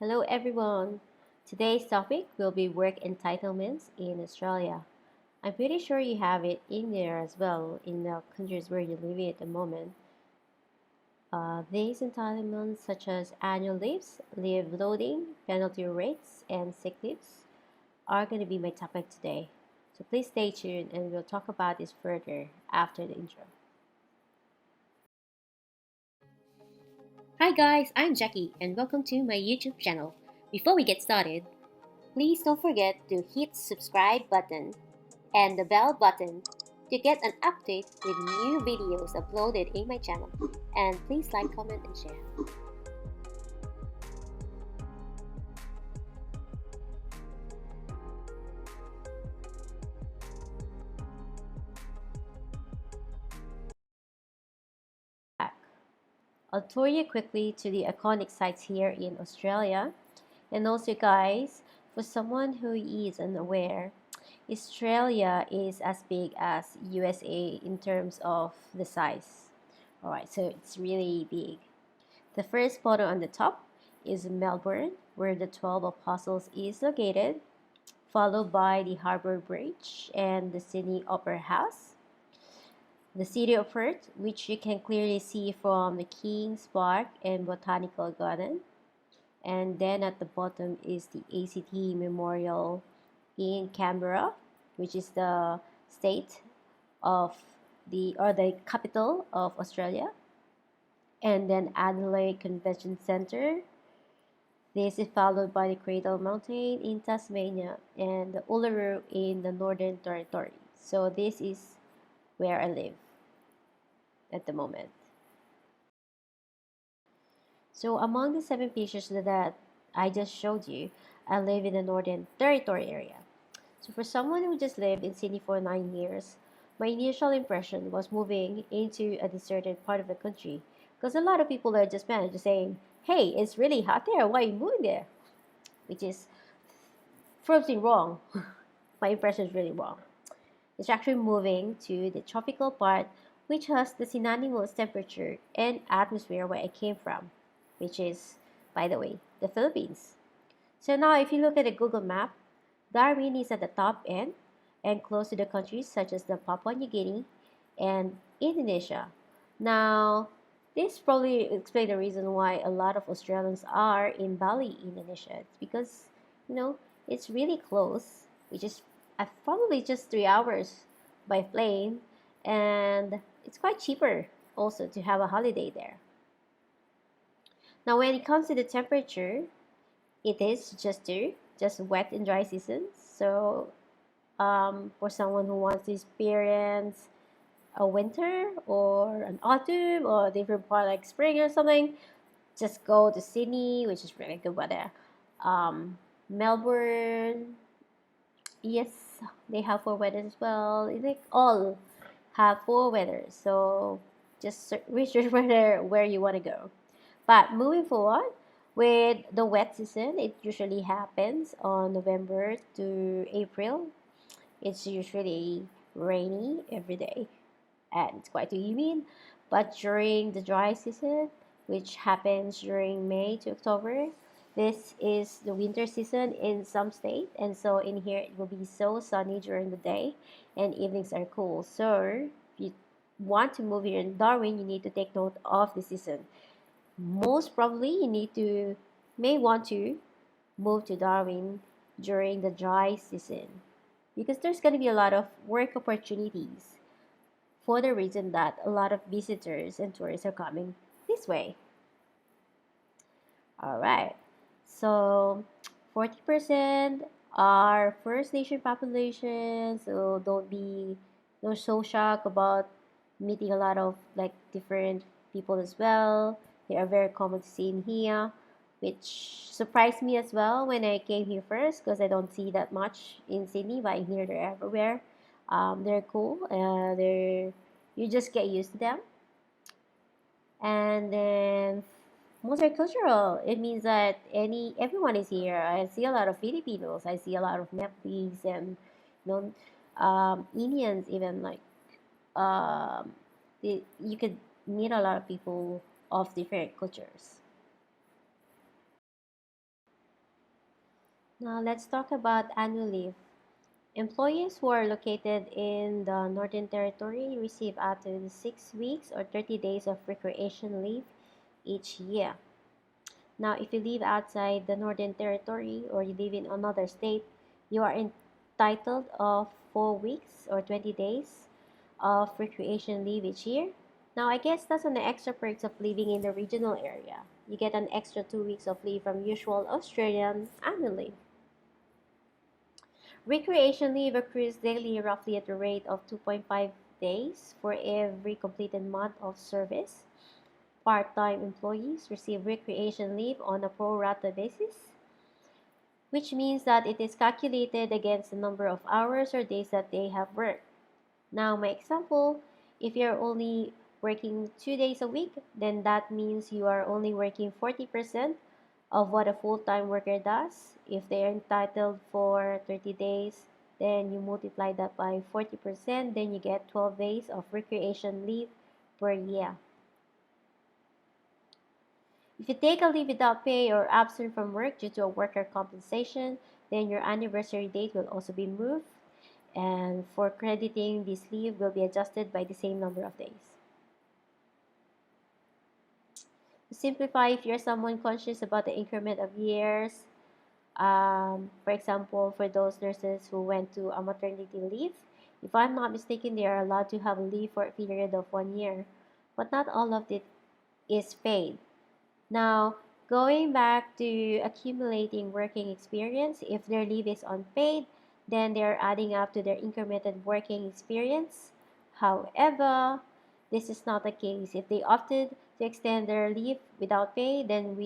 Hello everyone. Today's topic will be work entitlements in Australia. I'm pretty sure you have it in there as well in the countries where you're living at the moment. These entitlements, such as annual leaves, leave loading, penalty rates, and sick leaves, are going to be my topic today. So please stay tuned and we'll talk about this further after the intro. Hi guys, I'm Jackie and welcome to my YouTube channel. Before we get started, please don't forget to hit subscribe button and the bell button to get an update with new videos uploaded in my channel. And please like, comment, and share. I'll tour you quickly to the iconic sites here in Australia. And also guys, for someone who is unaware, Australia is as big as USA in terms of the size. Alright, so it's really big. The first photo on the top is Melbourne, where the 12 Apostles is located, followed by the Harbour Bridge and the Sydney Opera House. The City of Perth, which you can clearly see from the King's Park and Botanical Garden. And then at the bottom is the ACT Memorial in Canberra, which is the state of the capital of Australia. And then Adelaide Convention Centre. This is followed by the Cradle Mountain in Tasmania and the Uluru in the Northern Territory. So this is where I live at the moment. So among the 7 pictures that I just showed you, I live in the Northern Territory area. So for someone who just lived in Sydney for 9 years, my initial impression was moving into a deserted part of the country because a lot of people are just saying, hey, it's really hot there, why are you moving there? Which is firstly wrong. My impression is really wrong. It's actually moving to the tropical part, which has the synonymous temperature and atmosphere where I came from, which is, by the way, the Philippines. So now if you look at the Google map, Darwin is at the top end and close to the countries such as the Papua New Guinea and Indonesia. Now, this probably explains the reason why a lot of Australians are in Bali, Indonesia. It's because, it's really close, which is probably just 3 hours by plane, and it's quite cheaper also to have a holiday there. Now, when it comes to the temperature, it is just wet and dry seasons. So, for someone who wants to experience a winter or an autumn or a different part like spring or something, just go to Sydney, which is really good weather. Melbourne, yes, they have 4 weather as well. They all have 4 weathers, so just research where you want to go. But moving forward, with the wet season, it usually happens on November to April. It's usually rainy every day and it's quite humid. But during the dry season, which happens during May to October, this is the winter season in some state, and so in here it will be so sunny during the day and evenings are cool. So if you want to move here in Darwin, you need to take note of the season. Most probably may want to move to Darwin during the dry season because there's going to be a lot of work opportunities for the reason that a lot of visitors and tourists are coming this way. All right, so 40% are First Nation population, so don't so shocked about meeting a lot of like different people as well. They are very common to see in here, which surprised me as well when I came here first because I don't see that much in Sydney, but in here they're everywhere. They're cool. You just get used to them, and then multicultural. It means that everyone is here. I see a lot of Filipinos. I see a lot of Nepalese and Indians even like um, you could meet a lot of people of different cultures. Now let's talk about annual leave. Employees who are located in the Northern Territory receive up to 6 weeks or 30 days of recreation leave each year. Now, if you live outside the Northern Territory or you live in another state, you are entitled of 4 weeks or 20 days of recreation leave each year. Now, I guess that's on the extra perks of living in the regional area. You get an extra 2 weeks of leave from usual Australian annual leave. Recreation leave accrues daily roughly at the rate of 2.5 days for every completed month of service. Part-time employees receive recreation leave on a pro rata basis, which means that it is calculated against the number of hours or days that they have worked. Now, my example, if you're only working 2 days a week, then that means you are only working 40% of what a full-time worker does. If they are entitled for 30 days, then you multiply that by 40%, then you get 12 days of recreation leave per year. If you take a leave without pay or absent from work due to a worker compensation, then your anniversary date will also be moved, and for crediting this leave will be adjusted by the same number of days. To simplify, if you're someone conscious about the increment of years, for example, for those nurses who went to a maternity leave, if I'm not mistaken, they are allowed to have a leave for a period of 1 year, but not all of it is paid. Now, going back to accumulating working experience, if their leave is unpaid, then they're adding up to their incremented working experience. However, this is not the case. If they opted to extend their leave without pay, then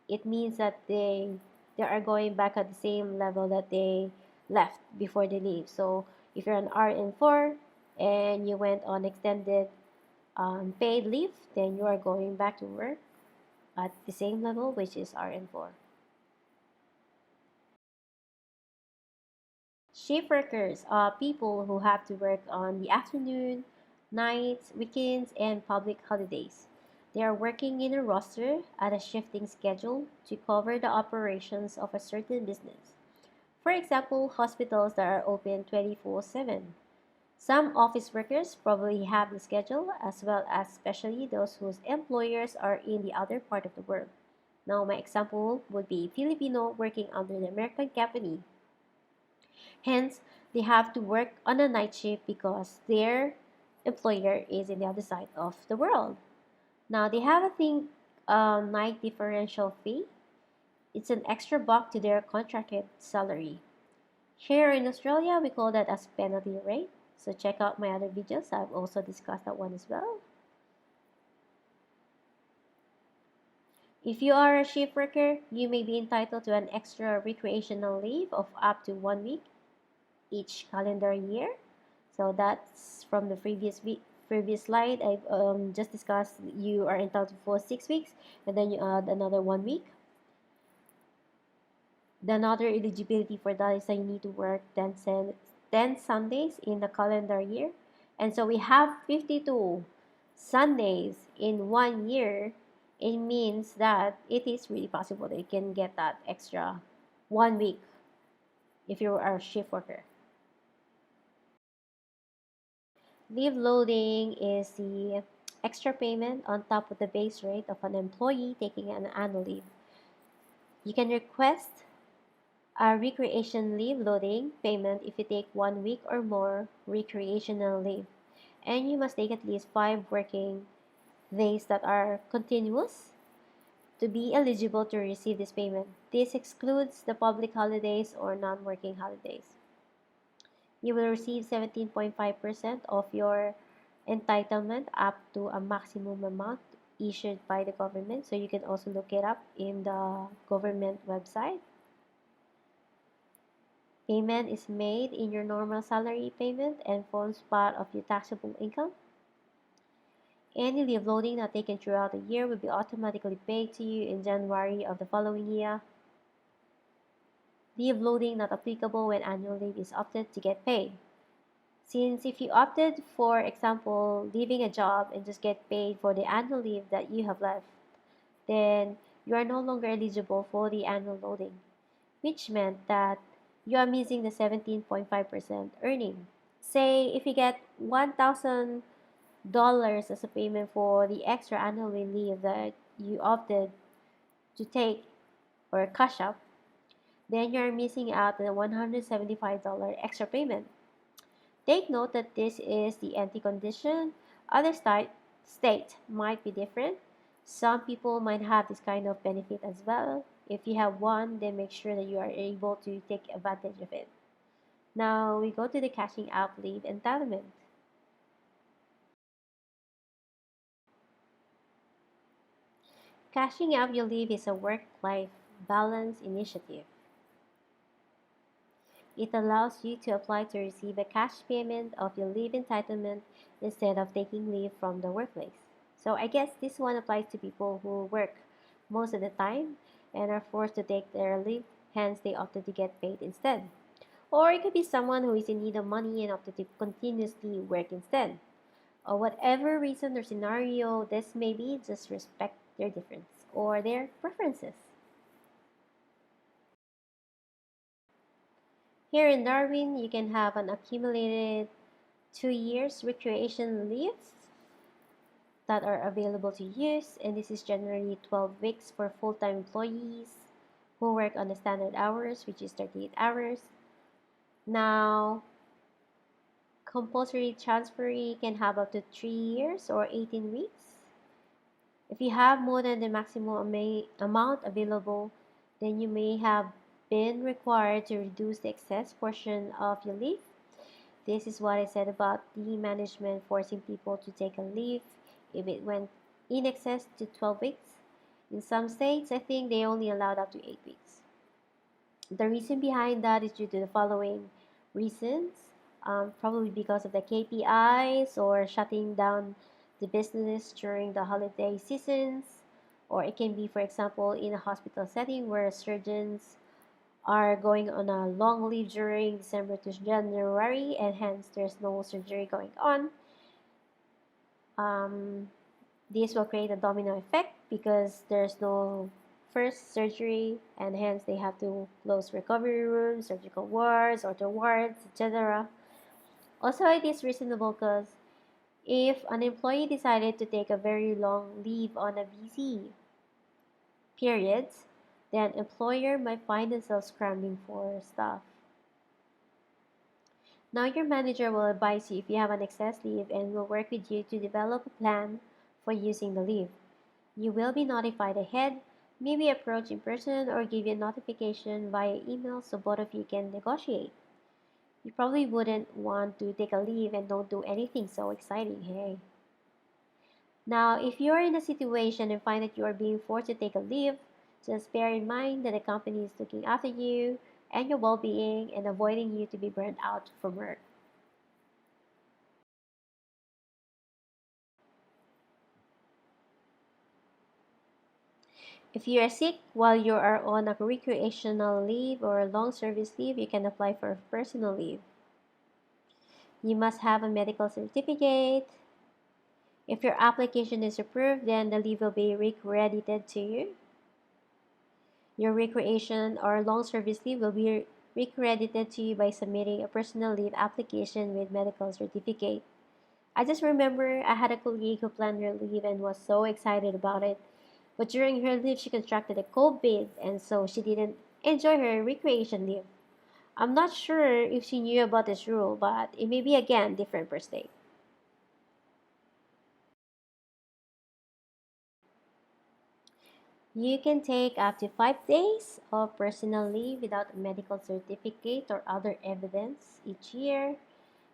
it means that they are going back at the same level that they left before they leave. So if you're an RN4 and you went on extended paid leave, then you are going back to work at the same level, which is RN4. Shift workers are people who have to work on the afternoon, nights, weekends, and public holidays. They are working in a roster at a shifting schedule to cover the operations of a certain business. For example, hospitals that are open 24/7. Some office workers probably have the schedule, as well as especially those whose employers are in the other part of the world. Now, my example would be Filipino working under the American company. Hence, they have to work on a night shift because their employer is in the other side of the world. Now, they have a thing, night differential fee. It's an extra buck to their contracted salary. Here in Australia, we call that as penalty rate. So check out my other videos. I've also discussed that one as well. If you are a shift worker, you may be entitled to an extra recreational leave of up to 1 week each calendar year. So that's from the previous slide. I just discussed you are entitled for 6 weeks, and then you add another 1 week. The another eligibility for that is that you need to work 10 Sundays in the calendar year. And so we have 52 Sundays in 1 year. It means that it is really possible that you can get that extra 1 week if you are a shift worker. Leave loading is the extra payment on top of the base rate of an employee taking an annual leave. You can request a recreation leave loading payment if you take 1 week or more recreational leave, and you must take at least 5 working days that are continuous to be eligible to receive this payment. This excludes the public holidays or non-working holidays. You will receive 17.5% of your entitlement up to a maximum amount issued by the government. So you can also look it up in the government website. Payment is made in your normal salary payment and forms part of your taxable income. Any leave loading not taken throughout the year will be automatically paid to you in January of the following year. Leave loading not applicable when annual leave is opted to get paid. Since if you opted, for example, leaving a job and just get paid for the annual leave that you have left, then you are no longer eligible for the annual loading. which meant that you are missing the 17.5% earning. Say if you get $1,000 as a payment for the extra annual leave that you opted to take or cash up, then you're missing out on the $175 extra payment. Take note that this is the anti-condition. Other state might be different. Some people might have this kind of benefit as well. If you have one, then make sure that you are able to take advantage of it. Now we go to the cashing out leave entitlement. Cashing out your leave is a work-life balance initiative. It allows you to apply to receive a cash payment of your leave entitlement instead of taking leave from the workplace. So I guess this one applies to people who work most of the time and are forced to take their leave, hence they opted to get paid instead. Or it could be someone who is in need of money and opted to continuously work instead. Or whatever reason or scenario this may be, just respect their difference or their preferences. Here in Darwin, you can have an accumulated 2 years recreation leaves that are available to use, and this is generally 12 weeks for full-time employees who work on the standard hours, which is 38 hours. Now, compulsory transferee can have up to 3 years or 18 weeks. If you have more than the maximum amount available, then you may have been required to reduce the excess portion of your leave. This is what I said about the management forcing people to take a leave if it went in excess to 12 weeks. In some states, I think they only allowed up to 8 weeks. The reason behind that is due to the following reasons. Probably because of the KPIs or shutting down the business during the holiday seasons, or it can be, for example, in a hospital setting where surgeons are going on a long leave during December to January, and hence there's no surgery going on. Um, this will create a domino effect because there's no first surgery, and hence they have to close recovery rooms, surgical wards, ortho wards, etc. Also, it is reasonable because if an employee decided to take a very long leave on a busy periods, then employer might find themselves scrambling for staff. Now your manager will advise you if you have an excess leave and will work with you to develop a plan for using the leave. You will be notified ahead, maybe approach in person or give you a notification via email so both of you can negotiate. You probably wouldn't want to take a leave and don't do anything so exciting, hey? Now, if you're in a situation and find that you are being forced to take a leave, just bear in mind that the company is looking after you and your well being and avoiding you to be burned out from work. If you are sick while you are on a recreational leave or a long service leave, you can apply for personal leave. You must have a medical certificate. If your application is approved, then the leave will be recredited to you. Your recreation or long service leave will be recredited to you by submitting a personal leave application with medical certificate. I just remember I had a colleague who planned her leave and was so excited about it. But during her leave, she contracted a COVID, and so she didn't enjoy her recreation leave. I'm not sure if she knew about this rule, but it may be again different per state. You can take up to 5 days of personal leave without a medical certificate or other evidence each year.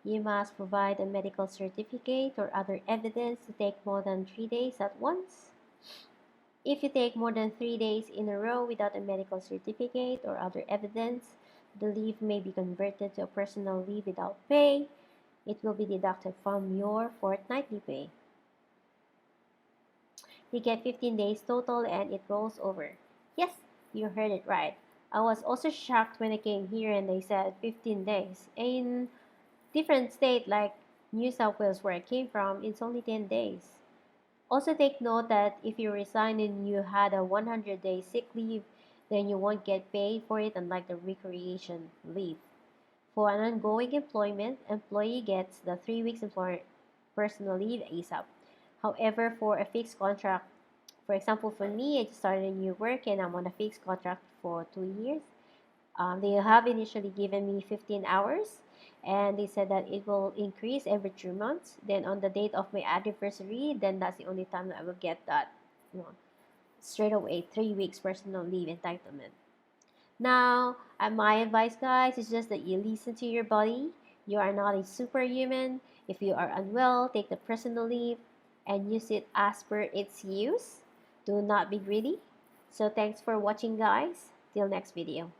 You must provide a medical certificate or other evidence to take more than 3 days at once. If you take more than 3 days in a row without a medical certificate or other evidence, the leave may be converted to a personal leave without pay. It will be deducted from your fortnightly pay. You get 15 days total and it rolls over. Yes, you heard it right. I was also shocked when I came here and they said 15 days. In different state like New South Wales where I came from, it's only 10 days. Also take note that if you resign and you had a 100-day sick leave, then you won't get paid for it, unlike the recreation leave. For an ongoing employment, employee gets the 3 weeks employer personal leave ASAP. However, for a fixed contract, for example, for me, I just started a new work and I'm on a fixed contract for 2 years. They have initially given me 15 hours and they said that it will increase every 3 months. Then on the date of my anniversary, then that's the only time that I will get that, you know, straight away 3 weeks personal leave entitlement. Now, my advice, guys, is just that you listen to your body. You are not a superhuman. If you are unwell, take the personal leave and use it as per its use. Do not be greedy. So thanks for watching, guys. Till next video.